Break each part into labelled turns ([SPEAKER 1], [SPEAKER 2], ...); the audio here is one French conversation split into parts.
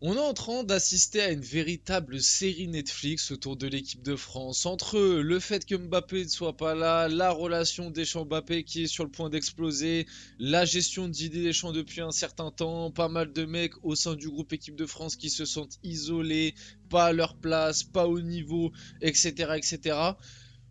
[SPEAKER 1] On est en train d'assister à une véritable série Netflix autour de l'équipe de France. Entre le fait que Mbappé ne soit pas là, la relation Deschamps-Mbappé qui est sur le point d'exploser, la gestion de Didier Deschamps depuis un certain temps, pas mal de mecs au sein du groupe équipe de France qui se sentent isolés, pas à leur place, pas au niveau, etc. etc.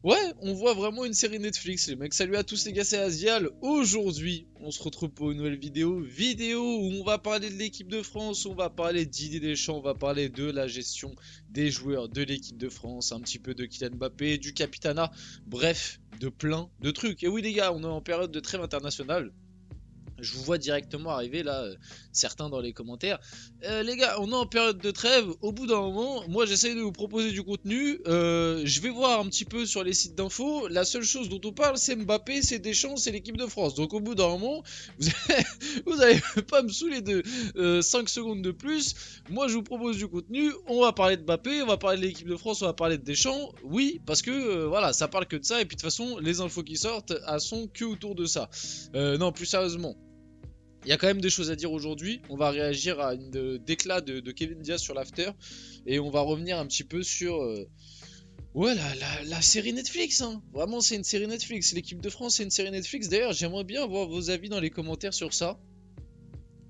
[SPEAKER 1] Ouais, on voit vraiment une série Netflix, les mecs. Salut à tous les gars, c'est Asial. Aujourd'hui, on se retrouve pour une nouvelle vidéo où on va parler de l'équipe de France, on va parler de Didier Deschamps, on va parler de la gestion des joueurs de l'équipe de France, un petit peu de Kylian Mbappé, du Capitana, bref, de plein de trucs. Et oui les gars, on est en période de trêve internationale. Je vous vois directement arriver là, certains dans les commentaires. Les gars, on est en période de trêve. Au bout d'un moment, moi j'essaye de vous proposer du contenu. Je vais voir un petit peu sur les sites d'infos. La seule chose dont on parle, c'est Mbappé, c'est Deschamps, c'est l'équipe de France. Donc au bout d'un moment, vous allez pas me saouler de 5 secondes de plus. Moi je vous propose du contenu. On va parler de Mbappé, on va parler de l'équipe de France, on va parler de Deschamps. Oui, parce que voilà, ça parle que de ça. Et puis de toute façon, les infos qui sortent, elles sont que autour de ça. Non, plus sérieusement. Il y a quand même des choses à dire aujourd'hui. On va réagir à une déclat de Kevin Diaz sur l'after. Et on va revenir un petit peu sur ouais, la série Netflix. Hein. Vraiment, c'est une série Netflix. L'équipe de France, c'est une série Netflix. D'ailleurs, j'aimerais bien avoir vos avis dans les commentaires sur ça.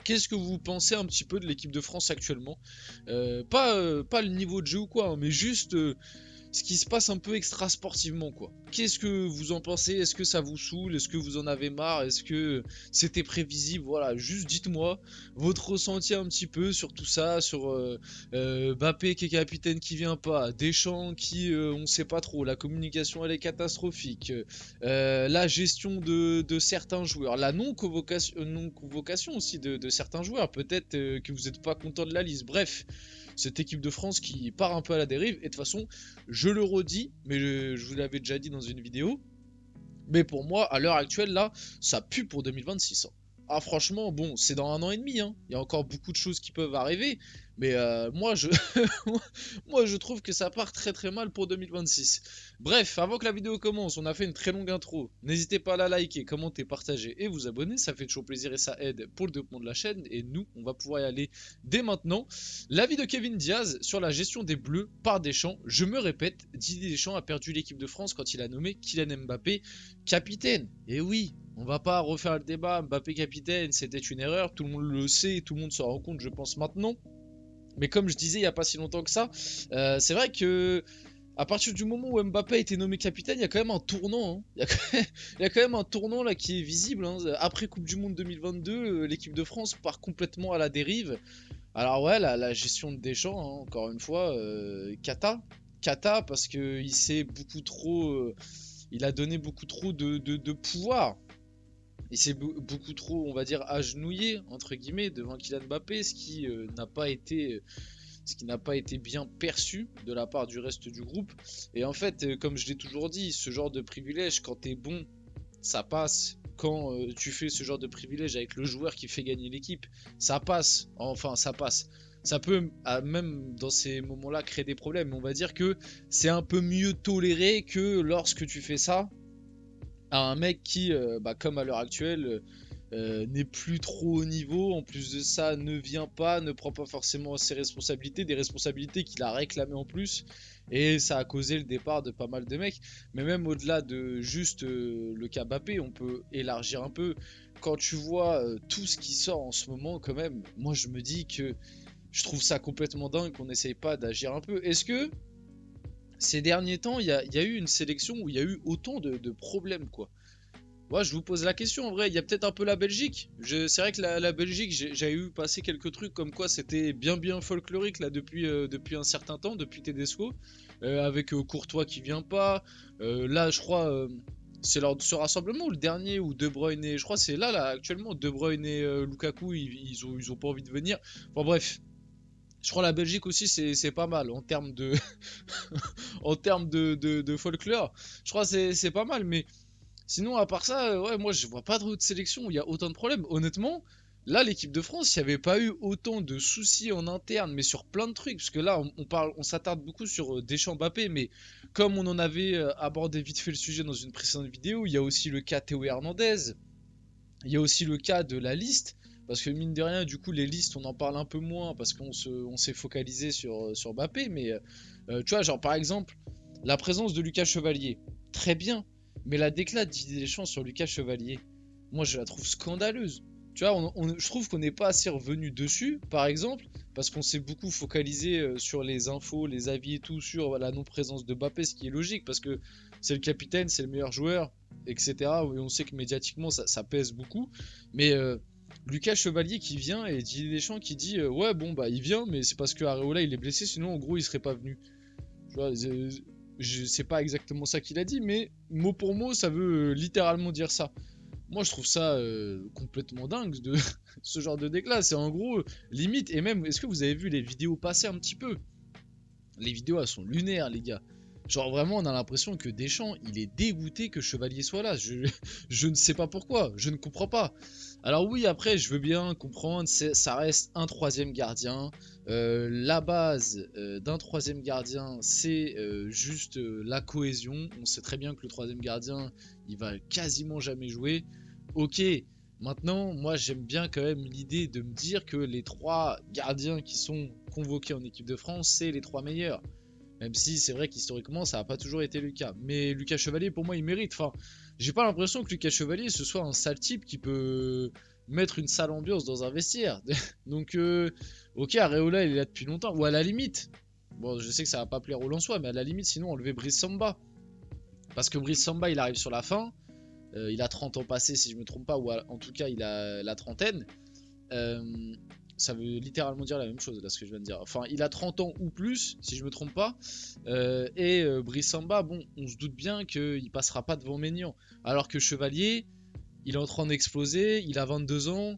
[SPEAKER 1] Qu'est-ce que vous pensez un petit peu de l'équipe de France actuellement? Pas le niveau de jeu ou quoi, hein, mais juste ce qui se passe un peu extra sportivement quoi. Qu'est-ce que vous en pensez? Est-ce que ça vous saoule? Est-ce que vous en avez marre? Est-ce que c'était prévisible? Voilà, juste dites-moi votre ressenti un petit peu sur tout ça, sur Mbappé qui est capitaine qui vient pas, Deschamps qui on sait pas trop, la communication elle est catastrophique, la gestion de certains joueurs, la non-convocation aussi de certains joueurs, peut-être que vous n'êtes pas content de la liste, bref, cette équipe de France qui part un peu à la dérive, et de toute façon, je le redis, mais je vous l'avais déjà dit dans une vidéo, mais pour moi, à l'heure actuelle, là, ça pue pour 2026. Hein. Ah, franchement, bon, c'est dans un an et demi. Hein. Il y a encore beaucoup de choses qui peuvent arriver. Mais moi, moi, je trouve que ça part très très mal pour 2026. Bref, avant que la vidéo commence, on a fait une très longue intro. N'hésitez pas à la liker, commenter, partager et vous abonner. Ça fait toujours plaisir et ça aide pour le développement de la chaîne. Et nous, on va pouvoir y aller dès maintenant. L'avis de Kevin Diaz sur la gestion des Bleus par Deschamps. Je me répète, Didier Deschamps a perdu l'équipe de France quand il a nommé Kylian Mbappé capitaine. Et oui, on va pas refaire le débat. Mbappé capitaine, c'était une erreur. Tout le monde le sait, tout le monde s'en rend compte, je pense maintenant. Mais comme je disais il y a pas si longtemps que ça, c'est vrai que à partir du moment où Mbappé a été nommé capitaine, il y a quand même un tournant. Hein. Il y a quand même un tournant là qui est visible. Hein. Après Coupe du Monde 2022, l'équipe de France part complètement à la dérive. Alors ouais, la gestion de Deschamps, hein, encore une fois, Kata, parce que il s'est beaucoup trop, il a donné beaucoup trop de pouvoir. Il s'est beaucoup trop, on va dire, agenouillé entre guillemets devant Kylian Mbappé, ce qui n'a pas été bien perçu de la part du reste du groupe. Et en fait, comme je l'ai toujours dit, ce genre de privilège, quand t'es bon, ça passe. Quand tu fais ce genre de privilège avec le joueur qui fait gagner l'équipe, ça passe. Enfin, ça passe. Ça peut, même dans ces moments-là, créer des problèmes. Mais on va dire que c'est un peu mieux toléré que lorsque tu fais ça à un mec qui, comme à l'heure actuelle, n'est plus trop au niveau, en plus de ça, ne vient pas, ne prend pas forcément ses responsabilités, des responsabilités qu'il a réclamées en plus, et ça a causé le départ de pas mal de mecs. Mais même au-delà de juste le cas Mbappé, on peut élargir un peu. Quand tu vois tout ce qui sort en ce moment, quand même, moi je me dis que je trouve ça complètement dingue qu'on n'essaye pas d'agir un peu. Est-ce que ces derniers temps, il y a eu une sélection où il y a eu autant de problèmes, quoi? Moi, je vous pose la question en vrai. Il y a peut-être un peu la Belgique. C'est vrai que la Belgique, j'avais eu passer quelques trucs comme quoi c'était bien folklorique là depuis un certain temps, depuis Tedesco, avec Courtois qui vient pas. Là, je crois, c'est lors de ce rassemblement ou le dernier où De Bruyne et je crois c'est là actuellement De Bruyne et Lukaku ils ont pas envie de venir. Enfin bref. Je crois la Belgique aussi c'est pas mal en termes de en termes de folklore. Je crois c'est pas mal mais sinon, à part ça, ouais, moi je vois pas d'autres sélections où il y a autant de problèmes. Honnêtement, là, l'équipe de France, il n'y avait pas eu autant de soucis en interne, mais sur plein de trucs. Parce que là, on s'attarde beaucoup sur Deschamps Mbappé, mais comme on en avait abordé vite fait le sujet dans une précédente vidéo, il y a aussi le cas Théo Hernandez, il y a aussi le cas de la liste. Parce que mine de rien, du coup, les listes, on en parle un peu moins parce on s'est focalisé sur Mbappé. Mais tu vois, genre par exemple, la présence de Lucas Chevalier, très bien. Mais la déclat de Didier Deschamps sur Lucas Chevalier, moi je la trouve scandaleuse. Tu vois, je trouve qu'on n'est pas assez revenu dessus, par exemple, parce qu'on s'est beaucoup focalisé sur les infos, les avis et tout, sur la non-présence de Mbappé, ce qui est logique, parce que c'est le capitaine, c'est le meilleur joueur, etc. Et on sait que médiatiquement, ça pèse beaucoup. Mais Lucas Chevalier qui vient et Didier Deschamps qui dit ouais, bon, bah il vient, mais c'est parce que Areola il est blessé, sinon en gros il serait pas venu. Tu vois, je sais pas exactement ça qu'il a dit, mais mot pour mot, ça veut littéralement dire ça. Moi, je trouve ça complètement dingue de ce genre de déclat. C'est en gros limite. Et même, est-ce que vous avez vu les vidéos passer un petit peu? Les vidéos, elles sont lunaires, les gars. Genre vraiment, on a l'impression que Deschamps, il est dégoûté que Chevalier soit là. Je ne sais pas pourquoi, je ne comprends pas. Alors oui, après, je veux bien comprendre, ça reste un troisième gardien. La base d'un troisième gardien, c'est juste la cohésion. On sait très bien que le troisième gardien, il va quasiment jamais jouer. Ok, maintenant, moi j'aime bien quand même l'idée de me dire que les trois gardiens qui sont convoqués en équipe de France, c'est les trois meilleurs. Même si c'est vrai qu'historiquement ça n'a pas toujours été le cas. Mais Lucas Chevalier pour moi il mérite. Enfin, j'ai pas l'impression que Lucas Chevalier ce soit un sale type qui peut mettre une sale ambiance dans un vestiaire. Donc ok, Areola il est là depuis longtemps. Ou à la limite, bon je sais que ça va pas plaire aux Lensois, mais à la limite sinon enlever Brice Samba. Parce que Brice Samba il arrive sur la fin. Il a 30 ans passés si je me trompe pas, ou en tout cas il a la trentaine. Ça veut littéralement dire la même chose là ce que je viens de dire. Enfin, il a 30 ans ou plus, si je me trompe pas. Brice Samba, bon, on se doute bien qu'il passera pas devant Maignan. Alors que Chevalier, il est en train d'exploser, il a 22 ans.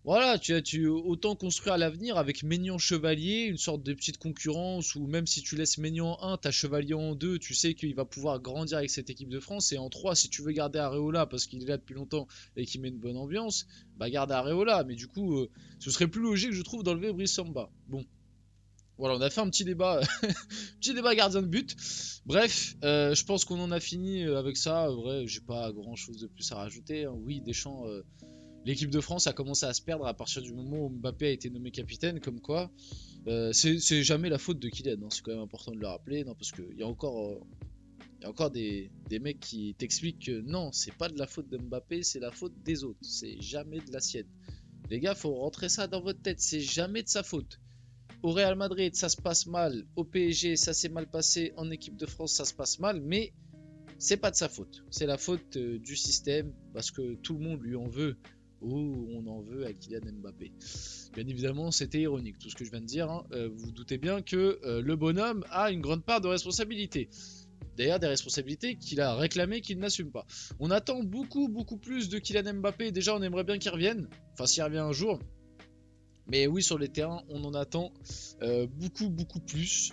[SPEAKER 1] Voilà, tu autant construire l'avenir avec Maignan Chevalier, une sorte de petite concurrence, ou même si tu laisses Maignan en 1, t'as Chevalier en 2, tu sais qu'il va pouvoir grandir avec cette équipe de France, et en 3, si tu veux garder Areola parce qu'il est là depuis longtemps et qu'il met une bonne ambiance, bah garde Areola, mais du coup, ce serait plus logique, je trouve, d'enlever Brice Samba. Bon, voilà, on a fait un petit débat, petit débat gardien de but. Bref, je pense qu'on en a fini avec ça. Vrai, j'ai pas grand chose de plus à rajouter, hein. Oui, Deschamps. L'équipe de France a commencé à se perdre à partir du moment où Mbappé a été nommé capitaine, comme quoi c'est jamais la faute de Kylian, hein, c'est quand même important de le rappeler, non, parce qu'il y a encore des mecs qui t'expliquent que non, c'est pas de la faute de Mbappé, c'est la faute des autres, c'est jamais de la sienne. Les gars, faut rentrer ça dans votre tête, c'est jamais de sa faute. Au Real Madrid, ça se passe mal, au PSG, ça s'est mal passé, en équipe de France, ça se passe mal, mais c'est pas de sa faute, c'est la faute du système, parce que tout le monde lui en veut. Ou on en veut à Kylian Mbappé. Bien évidemment, c'était ironique tout ce que je viens de dire, hein. Vous, vous doutez bien que le bonhomme a une grande part de responsabilité. D'ailleurs, des responsabilités qu'il a réclamées, qu'il n'assume pas. On attend beaucoup plus de Kylian Mbappé. Déjà, on aimerait bien qu'il revienne. Enfin, s'il revient un jour. Mais oui, sur les terrains, on en attend beaucoup plus.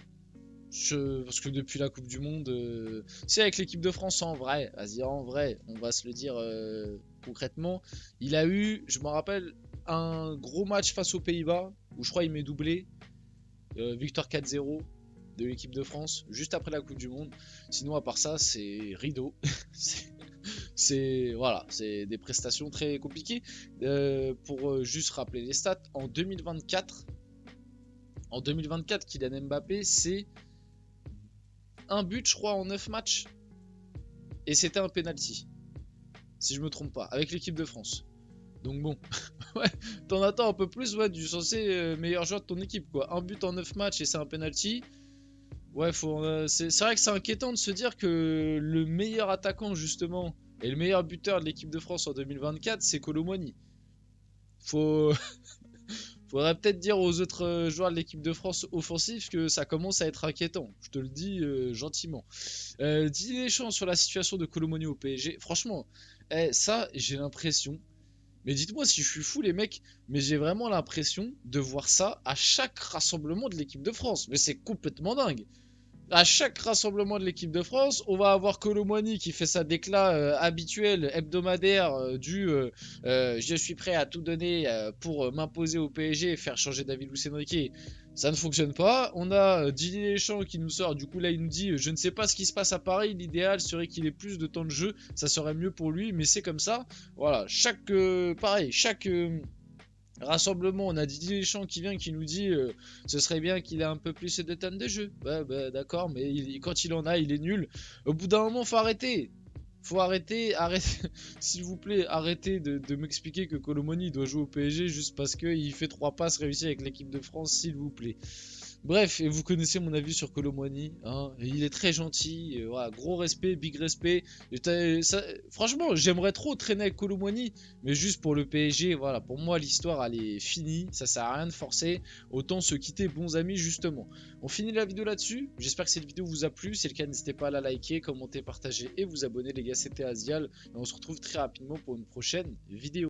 [SPEAKER 1] Parce que depuis la Coupe du Monde, c'est avec l'équipe de France en vrai, vas-y en vrai, on va se le dire concrètement. Il a eu, je me rappelle, un gros match face aux Pays-Bas, où je crois il met doublé, victoire 4-0 de l'équipe de France, juste après la Coupe du Monde. Sinon à part ça, c'est rideau. Voilà, c'est des prestations très compliquées. Pour juste rappeler les stats, en 2024, Kylian Mbappé, c'est un but, je crois, en 9 matchs. Et c'était un penalty. Si je me trompe pas. Avec l'équipe de France. Donc bon. Ouais, t'en attends un peu plus, ouais, du censé meilleur joueur de ton équipe, quoi. Un but en 9 matchs et c'est un penalty. Ouais, c'est vrai que c'est inquiétant de se dire que le meilleur attaquant, justement, et le meilleur buteur de l'équipe de France en 2024, c'est Kolo Muani. Faut. Faudrait peut-être dire aux autres joueurs de l'équipe de France offensifs que ça commence à être inquiétant. Je te le dis gentiment. Didier Deschamps sur la situation de Kolo Muani au PSG. Franchement, ça, j'ai l'impression. Mais dites-moi si je suis fou, les mecs. Mais j'ai vraiment l'impression de voir ça à chaque rassemblement de l'équipe de France. Mais c'est complètement dingue. À chaque rassemblement de l'équipe de France, on va avoir Kolo Muani qui fait sa déclat habituelle, hebdomadaire, je suis prêt à tout donner pour m'imposer au PSG et faire changer David Luiz Enrique. Ça ne fonctionne pas. On a Didier Deschamps qui nous sort. Du coup, là, il nous dit je ne sais pas ce qui se passe à Paris. L'idéal serait qu'il ait plus de temps de jeu. Ça serait mieux pour lui, mais c'est comme ça. Voilà. Pareil, Rassemblement, on a Didier Deschamps qui vient, qui nous dit ce serait bien qu'il ait un peu plus de temps de jeu. Ouais, bah, d'accord, mais quand il en a, il est nul. Au bout d'un moment, faut arrêter. Faut arrêter, s'il vous plaît, arrêtez de m'expliquer que Kolo Muani doit jouer au PSG juste parce qu'il fait 3 passes réussies avec l'équipe de France, s'il vous plaît. Bref, et vous connaissez mon avis sur Kolo Muani, hein, il est très gentil, voilà, gros respect, big respect. Franchement, j'aimerais trop traîner avec Kolo Muani, mais juste pour le PSG, voilà, pour moi l'histoire elle est finie, ça sert à rien de forcer, autant se quitter bons amis justement. On finit la vidéo là-dessus, j'espère que cette vidéo vous a plu, si c'est le cas n'hésitez pas à la liker, commenter, partager et vous abonner les gars, c'était Asial, et on se retrouve très rapidement pour une prochaine vidéo.